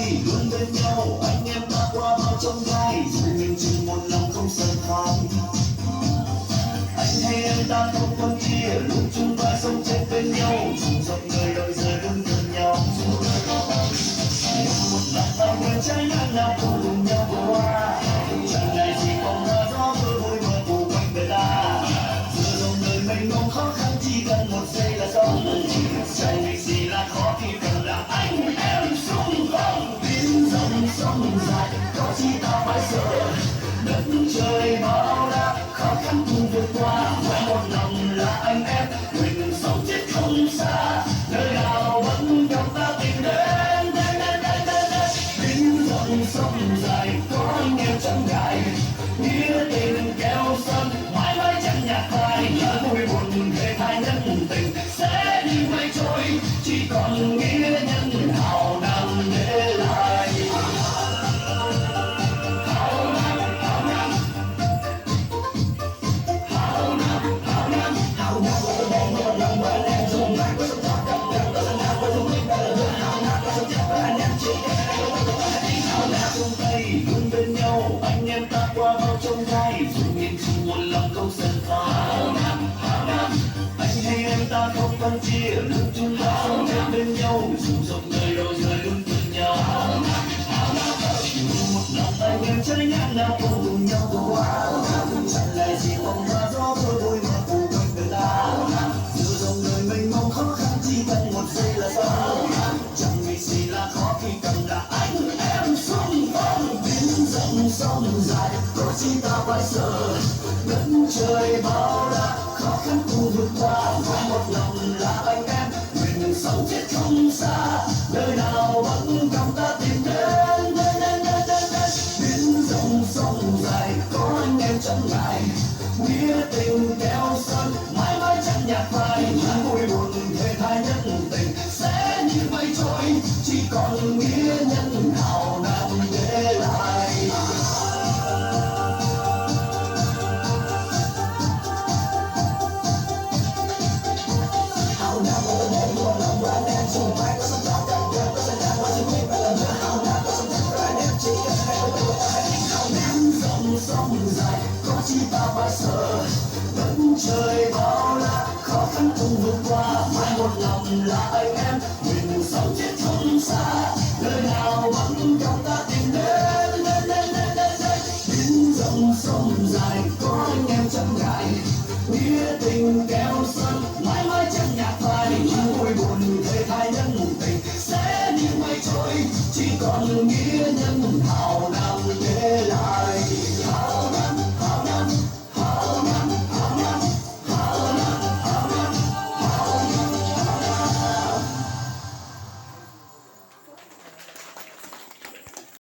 tay luôn bên nhau, anh em ta qua bao trong gai, dù mình chung một lòng không rời phai. Anh hay em ta không phân chia, luôn chung vai sống chết bên nhau, dù dọc người đôi rời luôn gần nhau. Một lòng anh em trái ngang nào cùng nhau qua, chẳng ngày gì không mưa gió mưa vui mưa phù quanh người ta. Giữa dòng đời mênh mông khó khăn chỉ cần một giây là xong, chẳng việc gì là khó khi cần là anh em xung phong. Biến dòng sông dài có chi ta phải sợ, đất trời bao la khó khăn cùng vượt qua. Với một lòng là anh em, mình sống chết không xa, nơi nào vẫn gặp ta tìm đến. Biến dòng sông dài có anh em chẳng ngại, nghĩa tình keo sơn mãi mãi chẳng nhạt phai. Nhớ vui buồn thề thai nhân tình sẽ đi mây trôi, chỉ còn nghĩa nhân hào nam để lại. Chung tay luôn bên nhau, anh em ta qua bao trong gai, dù nhìn chung một lòng không dần phai. Anh hay em ta không phân chia, luôn chung tay sống chết bên nhau, dù dòng đời đôi rời luôn gần nhau. Một lòng anh em trái ngang nào cùng nhau qua, chẳng lại gì không mưa gió mưa vui mà phù quanh người ta. Giữa dòng đời mênh mông khó khăn chỉ cần một giây là xong, chẳng vì gì là khó khi cần là anh em xung phong. Biến dòng sông dài có chi ta phải sợ, đất trời bao la khó khăn cùng vượt qua. Với một lòng là anh em, mình sống chết không xa, nơi nào vẫn gặp ta tìm đến. Biến dòng sông dài có anh em chẳng ngại, nghĩa tình keo sơn mãi mãi chẳng nhạt phai. Những vui buồn thề thai nhân tình sẽ như mây trôi, chỉ còn nghĩa nhân hào nam để lại. Hào nam có một một lòng của anh em chung vai có sống trọn cả đời, có sang ngang qua những biết phải lần nữa. Hào nam có sống thật của anh em chỉ cần hai đôi tay. Hào nam dòng sông dài có chi ta phải sợ, đất trời bao la khó khăn cùng vượt qua. Mai một lòng là anh em, mình sống chết không xa, nơi nào vẫn gặp ta tìm đến. Biến dòng sông dài có anh em chẳng ngại, nghĩa tình keo sơn mãi mãi chẳng nhạt phai. Những vui buồn thề thai nhân tình sẽ như mây trôi, chỉ còn nghĩa nhân hào nam để lại.